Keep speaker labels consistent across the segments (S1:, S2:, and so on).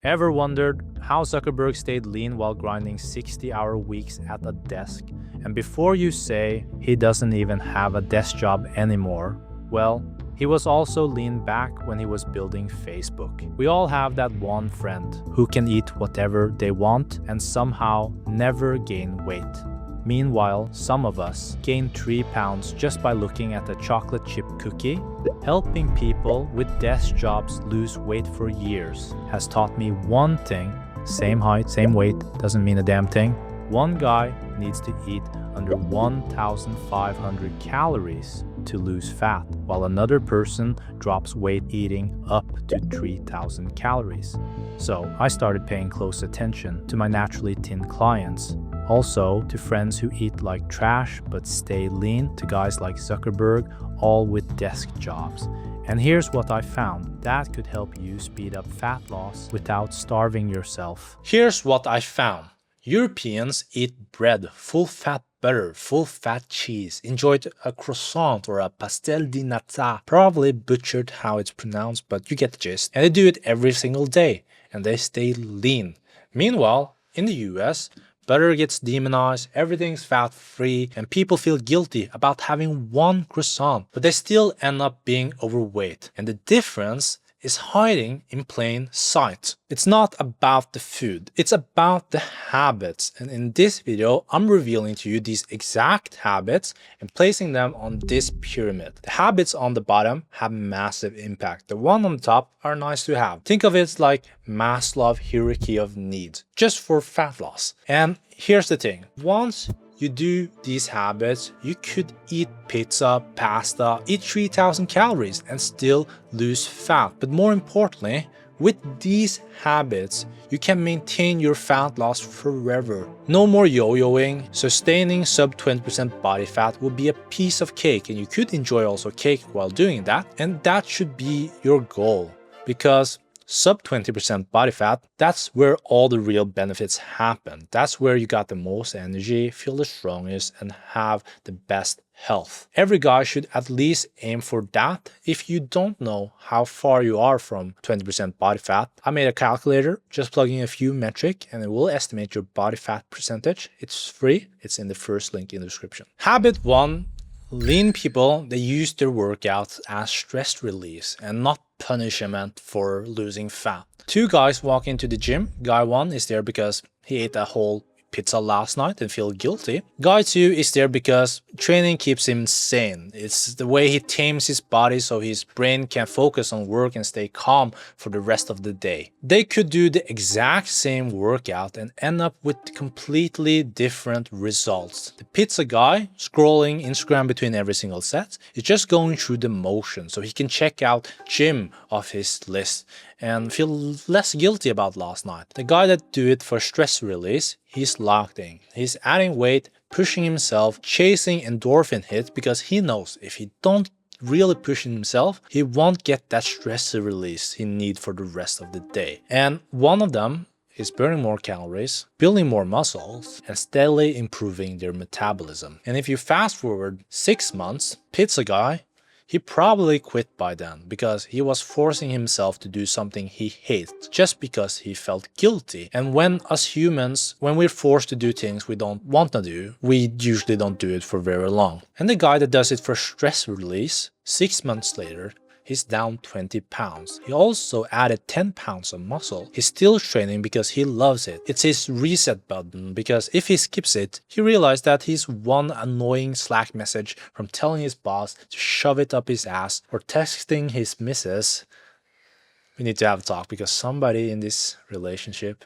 S1: Ever wondered how Zuckerberg stayed lean while grinding 60-hour weeks at a desk? And before you say he doesn't even have a desk job anymore, well, he was also lean back when he was building Facebook. We all have that one friend who can eat whatever they want and somehow never gain weight. Meanwhile, some of us gain 3 pounds just by looking at a chocolate chip cookie. Helping people with desk jobs lose weight for years has taught me one thing: same height, same weight doesn't mean a damn thing. One guy needs to eat under 1,500 calories to lose fat, while another person drops weight eating up to 3,000 calories. So I started paying close attention to my naturally thin clients. Also to friends who eat like trash but stay lean, to guys like Zuckerberg, all with desk jobs. And here's what I found that could help you speed up fat loss without starving yourself. Here's what I found. Europeans eat bread, full-fat butter, full-fat cheese, enjoyed a croissant or a pastel di nata, probably butchered how it's pronounced, but you get the gist. And they do it every single day, and they stay lean. Meanwhile, in the US, butter gets demonized, everything's fat-free, and people feel guilty about having one croissant, but they still end up being overweight. And the difference is hiding in plain sight. It's not about the food, it's about the habits. And in this video, I'm revealing to you these exact habits and placing them on this pyramid. The habits on the bottom have massive impact. The one on the top are nice to have. Think of it like Maslow's hierarchy of needs, just for fat loss. And here's the thing, once you do these habits, you could eat pizza, pasta, eat 3,000 calories and still lose fat. But more importantly, with these habits, you can maintain your fat loss forever. No more yo-yoing. Sustaining sub 20% body fat will be a piece of cake, and you could enjoy also cake while doing that. And that should be your goal, because sub 20% body fat, that's where all the real benefits happen. That's where you got the most energy, feel the strongest, and have the best health. Every guy should at least aim for that. If you don't know how far you are from 20% body fat, I made a calculator, just plugging a few metric, and it will estimate your body fat percentage. It's free. It's in the first link in the description. Habit 1. Lean people, they use their workouts as stress release and not punishment for losing fat. Two guys walk into the gym. Guy 1 is there because he ate a whole pizza last night and feel guilty. Guy 2 is there because training keeps him sane. It's the way he tames his body so his brain can focus on work and stay calm for the rest of the day. They could do the exact same workout and end up with completely different results. The pizza guy, scrolling Instagram between every single set, is just going through the motion so he can check out gym off his list and feel less guilty about last night. The guy that do it for stress release, he's locked in. He's adding weight, pushing himself, chasing endorphin hits because he knows if he don't really push himself, he won't get that stress release he needs for the rest of the day. And one of them is burning more calories, building more muscles, and steadily improving their metabolism. And if you fast forward 6 months, pizza guy, he probably quit by then because he was forcing himself to do something he hates just because he felt guilty. And when us humans, when we're forced to do things we don't want to do, we usually don't do it for very long. And the guy that does it for stress release, 6 months later, he's down 20 pounds. He also added 10 pounds of muscle. He's still training because he loves it. It's his reset button, because if he skips it, he realized that he's one annoying Slack message from telling his boss to shove it up his ass or texting his missus. We need to have a talk because somebody in this relationship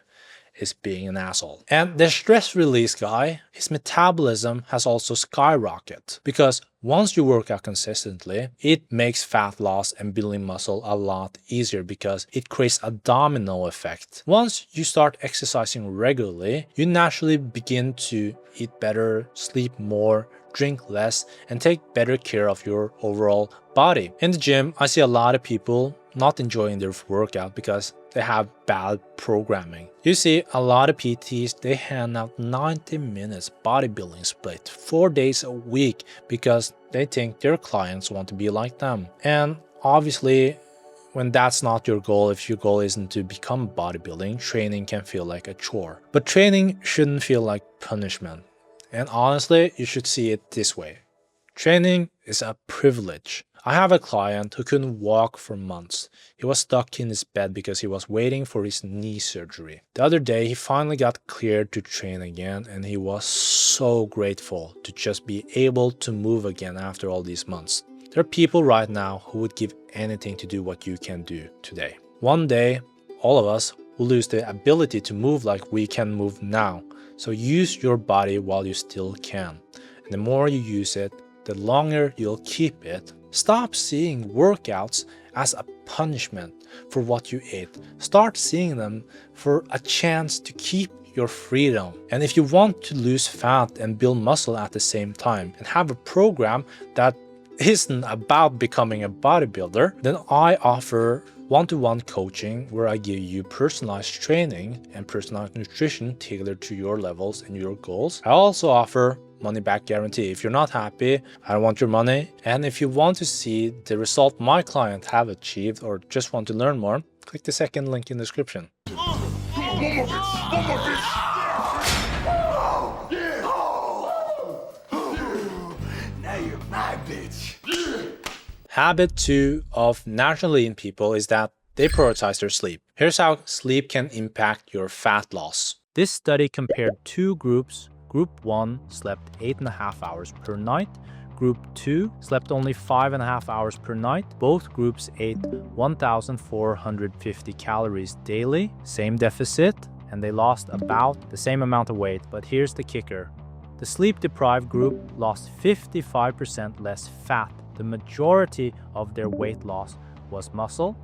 S1: is being an asshole. And the stress release guy, his metabolism has also skyrocketed because once you work out consistently, it makes fat loss and building muscle a lot easier because it creates a domino effect. Once you start exercising regularly, you naturally begin to eat better, sleep more, drink less, and take better care of your overall body. In the gym, I see a lot of people not enjoying their workout because they have bad programming. You see a lot of PTs, they hand out 90 minutes bodybuilding split 4 days a week because they think their clients want to be like them. And obviously, when that's not your goal, if your goal isn't to become bodybuilding, training can feel like a chore. But training shouldn't feel like punishment. And honestly, you should see it this way. Training is a privilege. I have a client who couldn't walk for months. He was stuck in his bed because he was waiting for his knee surgery. The other day, he finally got cleared to train again, and he was so grateful to just be able to move again after all these months. There are people right now who would give anything to do what you can do today. One day, all of us will lose the ability to move like we can move now. So use your body while you still can. And the more you use it, the longer you'll keep it. Stop seeing workouts as a punishment for what you ate. Start seeing them for a chance to keep your freedom. And if you want to lose fat and build muscle at the same time and have a program that isn't about becoming a bodybuilder, then I offer one-to-one coaching where I give you personalized training and personalized nutrition tailored to your levels and your goals. I also offer money-back guarantee. If you're not happy, I don't want your money. And if you want to see the result my clients have achieved or just want to learn more, click the second link in the description. Habit 2 of naturally lean people is that they prioritize their sleep. Here's how sleep can impact your fat loss. This study compared two groups. Group 1 slept 8.5 hours per night. Group 2 slept only 5.5 hours per night. Both groups ate 1,450 calories daily, same deficit, and they lost about the same amount of weight. But here's the kicker. The sleep-deprived group lost 55% less fat. The majority of their weight loss was muscle.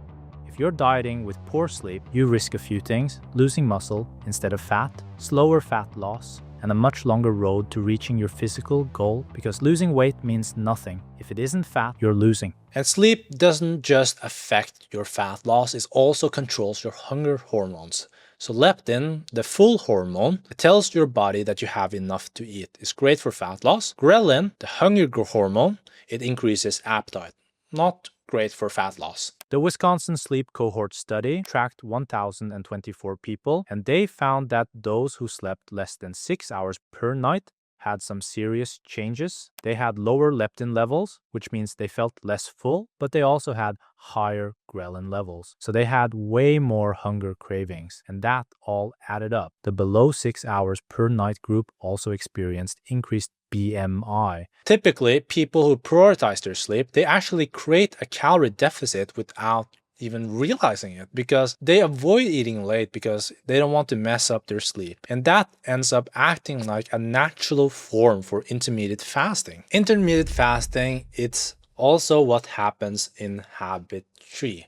S1: If you're dieting with poor sleep, you risk a few things: losing muscle instead of fat, slower fat loss, and a much longer road to reaching your physical goal, because losing weight means nothing. If it isn't fat, you're losing. And sleep doesn't just affect your fat loss, it also controls your hunger hormones. So leptin, the full hormone, it tells your body that you have enough to eat. It's great for fat loss. Ghrelin, the hunger hormone, it increases appetite. Not great for fat loss. The Wisconsin Sleep Cohort Study tracked 1,024 people, and they found that those who slept less than 6 hours per night had some serious changes. They had lower leptin levels, which means they felt less full, but they also had higher ghrelin levels. So they had way more hunger cravings, and that all added up. The below 6 hours per night group also experienced increased BMI. Typically, people who prioritize their sleep, they actually create a calorie deficit without even realizing it, because they avoid eating late because they don't want to mess up their sleep. And that ends up acting like a natural form for intermittent fasting. Intermittent fasting, it's also what happens in habit 3.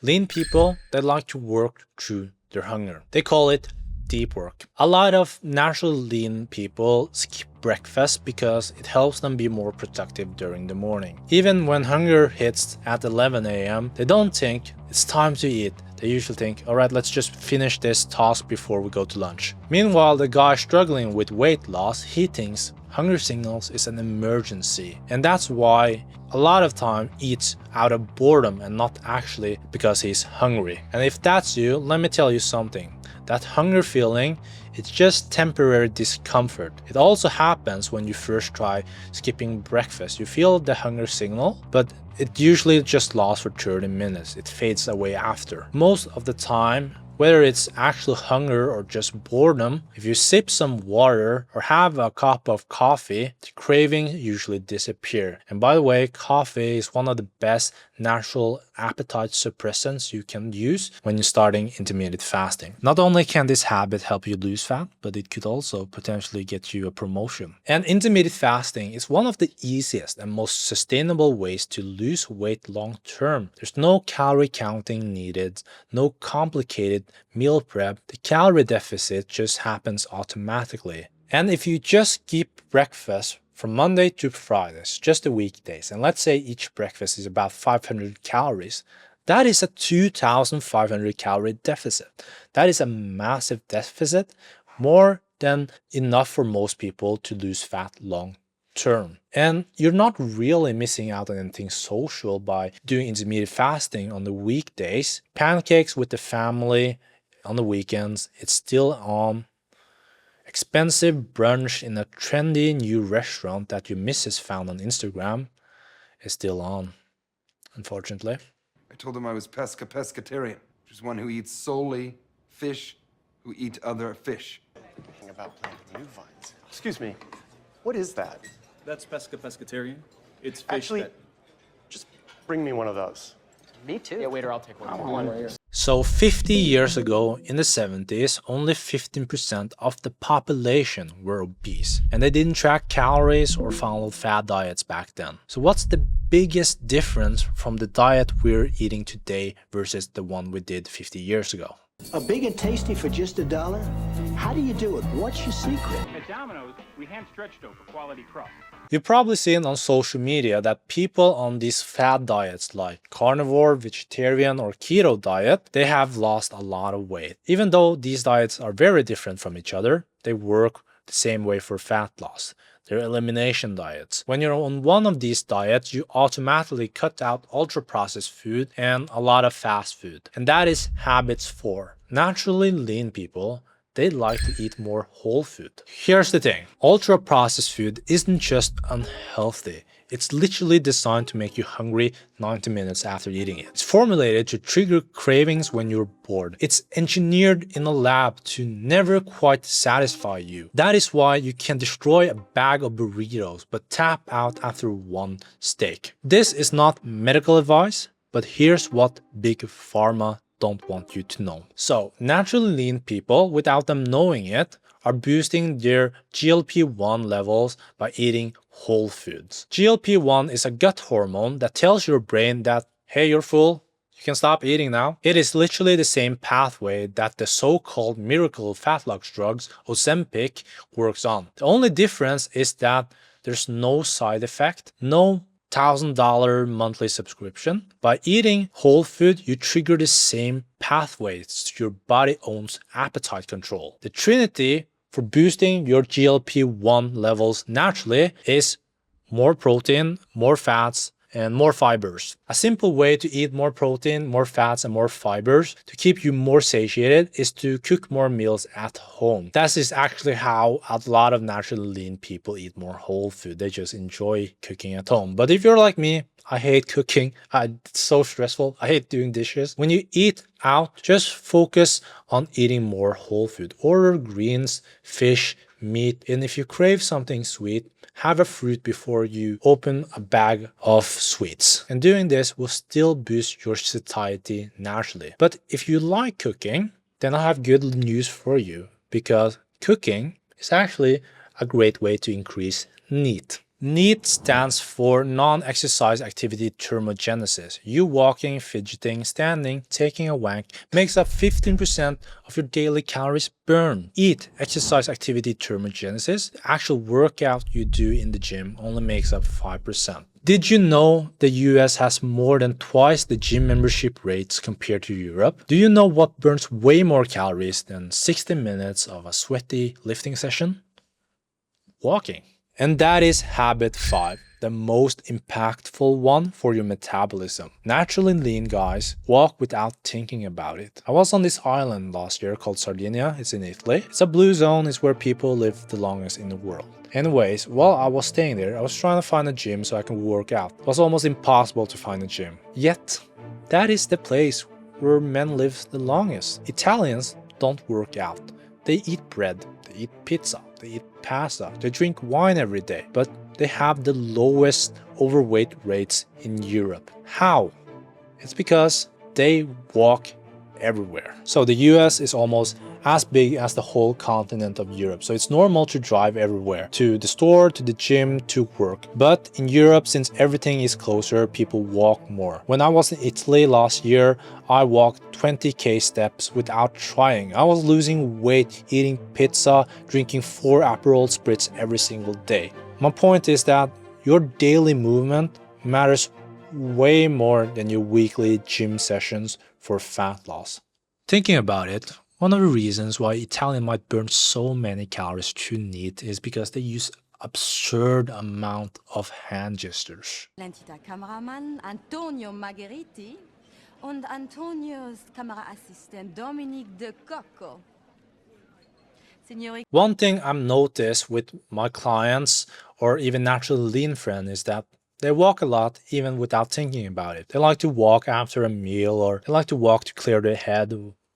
S1: Lean people, they like to work through their hunger. They call it deep work. A lot of naturally lean people skip breakfast because it helps them be more productive during the morning. Even when hunger hits at 11 a.m., they don't think it's time to eat. They usually think, all right, let's just finish this task before we go to lunch. Meanwhile, the guy struggling with weight loss, he thinks hunger signals is an emergency. And that's why a lot of time eats out of boredom and not actually because he's hungry. And if that's you, let me tell you something. That hunger feeling, it's just temporary discomfort. It also happens when you first try skipping breakfast. You feel the hunger signal, but it usually just lasts for 30 minutes. It fades away after. Most of the time, whether it's actual hunger or just boredom, if you sip some water or have a cup of coffee, the cravings usually disappear. And by the way, coffee is one of the best natural appetite suppressants you can use when you're starting intermittent fasting. Not only can this habit help you lose fat, but it could also potentially get you a promotion. And intermittent fasting is one of the easiest and most sustainable ways to lose weight long term. There's no calorie counting needed, no complicated meal prep. The calorie deficit just happens automatically. And if you just skip breakfast from Monday to Fridays, just the weekdays, and let's say each breakfast is about 500 calories, that is a 2,500 calorie deficit. That is a massive deficit, more than enough for most people to lose fat long term. And you're not really missing out on anything social by doing intermittent fasting on the weekdays. Pancakes with the family on the weekends, it's still on. Expensive brunch in a trendy new restaurant that your missus found on Instagram is still on, unfortunately.
S2: I told him I was pescatarian, which is one who eats solely fish who eat other fish.
S3: Thinking about planting new vines. Excuse me, what is that?
S4: That's pescatarian. It's fish
S3: Actually,
S4: that...
S3: just bring me one of those.
S5: Me too. Yeah, waiter, I'll take one.
S1: So 50 years ago, in the 70s, only 15% of the population were obese. And they didn't track calories or follow fad diets back then. So what's the biggest difference from the diet we're eating today versus the one we did 50 years ago?
S6: A big and tasty for just $1? How do you do it? What's your secret?
S7: At Domino's, we hand stretch dough for quality crust.
S1: You've probably seen on social media that people on these fad diets like carnivore, vegetarian or keto diet, they have lost a lot of weight. Even though these diets are very different from each other, they work the same way for fat loss. They're elimination diets. When you're on one of these diets, you automatically cut out ultra-processed food and a lot of fast food. And that is habits 4. Naturally lean people, they like to eat more whole food. Here's the thing, ultra-processed food isn't just unhealthy. It's literally designed to make you hungry 90 minutes after eating it. It's formulated to trigger cravings when you're bored. It's engineered in a lab to never quite satisfy you. That is why you can destroy a bag of burritos but tap out after one steak. This is not medical advice, but here's what Big Pharma don't want you to know. So, naturally lean people, without them knowing it, are boosting their GLP-1 levels by eating whole foods. GLP-1 is a gut hormone that tells your brain that, hey, you're full, you can stop eating now. It is literally the same pathway that the so-called miracle fat loss drugs, Ozempic, works on. The only difference is that there's no side effect, no $1,000 monthly subscription. By eating whole food, you trigger the same pathways your body owns appetite control. The trinity for boosting your GLP-1 levels naturally is more protein, more fats, and more fibers. A simple way to eat more protein, more fats, and more fibers to keep you more satiated is to cook more meals at home. That is actually how a lot of naturally lean people eat more whole food. They just enjoy cooking at home. But if you're like me, I hate cooking. It's so stressful. I hate doing dishes. When you eat out, just focus on eating more whole food. Order greens, fish, meat, and if you crave something sweet, have a fruit before you open a bag of sweets. And doing this will still boost your satiety naturally. But if you like cooking, then I have good news for you, because cooking is actually a great way to increase NEAT. NEAT stands for non-exercise activity thermogenesis. You walking, fidgeting, standing, taking a wank makes up 15% of your daily calories burned. EAT, exercise activity thermogenesis, the actual workout you do in the gym, only makes up 5%. Did you know the US has more than twice the gym membership rates compared to Europe? Do you know what burns way more calories than 60 minutes of a sweaty lifting session? Walking. And that is habit 5, the most impactful one for your metabolism. Naturally lean guys walk without thinking about it. I was on this island last year called Sardinia. It's in Italy. It's a blue zone. It's where people live the longest in the world. Anyways, while I was staying there, I was trying to find a gym so I can work out. It was almost impossible to find a gym. Yet, that is the place where men live the longest. Italians don't work out. They eat bread, they eat pizza, they eat pasta, they drink wine every day, but they have the lowest overweight rates in Europe. How? It's because they walk everywhere. So the US is almost as big as the whole continent of Europe. So it's normal to drive everywhere, to the store, to the gym, to work. But in Europe, since everything is closer, people walk more. When I was in Italy last year, I walked 20k steps without trying. I was losing weight, eating pizza, drinking 4 Aperol Spritz every single day. My point is that your daily movement matters way more than your weekly gym sessions for fat loss. Thinking about it, one of the reasons why Italians might burn so many calories to NEAT is because they use absurd amount of hand gestures.
S8: L'entità cameraman Antonio Margheriti und Antonio's Kameraassistent Dominique de Cocco. Signori.
S1: One thing I've noticed with my clients or even naturally lean friends is that they walk a lot even without thinking about it. They like to walk after a meal, or they like to walk to clear their head,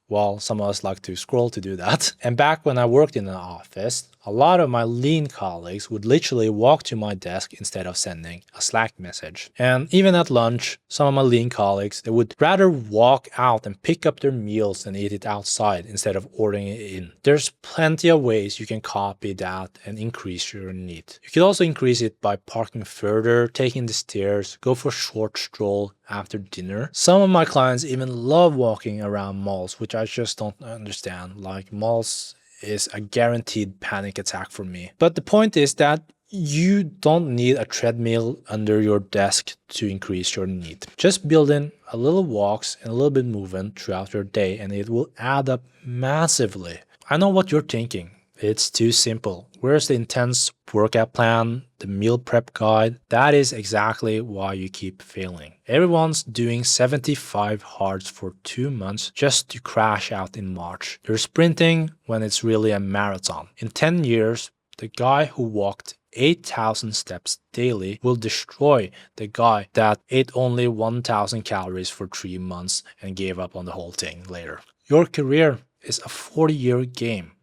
S1: while some of us like to scroll to do that. And back when I worked in an office, a lot of my lean colleagues would literally walk to my desk instead of sending a Slack message. And even at lunch, some of my lean colleagues, they would rather walk out and pick up their meals and eat it outside instead of ordering it in. There's plenty of ways you can copy that and increase your NEAT. You could also increase it by parking further, taking the stairs, go for a short stroll after dinner. Some of my clients even love walking around malls, which I just don't understand. Like, malls is a guaranteed panic attack for me. But the point is that you don't need a treadmill under your desk to increase your NEAT. Just build in a little walks and a little bit movement throughout your day, and it will add up massively. I know what you're thinking. It's too simple. Where's the intense workout plan, the meal prep guide? That is exactly why you keep failing. Everyone's doing 75 hards for 2 months just to crash out in March. They're sprinting when it's really a marathon. In 10 years, the guy who walked 8,000 steps daily will destroy the guy that ate only 1,000 calories for 3 months and gave up on the whole thing later. Your career is a 40-year game.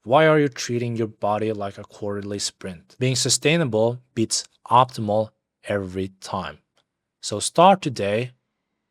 S1: Why are you treating your body like a quarterly sprint? Being sustainable beats optimal every time. So start today,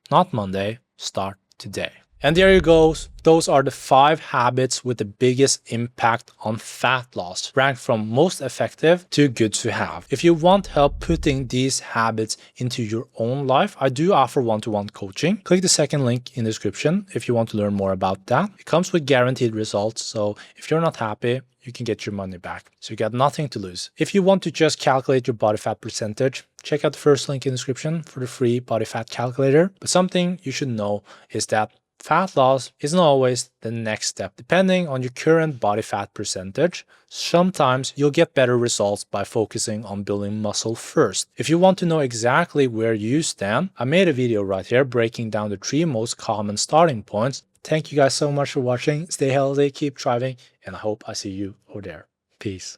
S1: not Monday, start today. And there you go. Those are the 5 habits with the biggest impact on fat loss, ranked from most effective to good to have. If you want help putting these habits into your own life, I do offer one-to-one coaching. Click the second link in the description if you want to learn more about that. It comes with guaranteed results, so if you're not happy, you can get your money back. So you got nothing to lose. If you want to just calculate your body fat percentage, check out the first link in the description for the free body fat calculator. But something you should know is that fat loss isn't always the next step. Depending on your current body fat percentage, sometimes you'll get better results by focusing on building muscle first. If you want to know exactly where you stand, I made a video right here breaking down the 3 most common starting points. Thank you guys so much for watching. Stay healthy, keep thriving, and I hope I see you over there. Peace.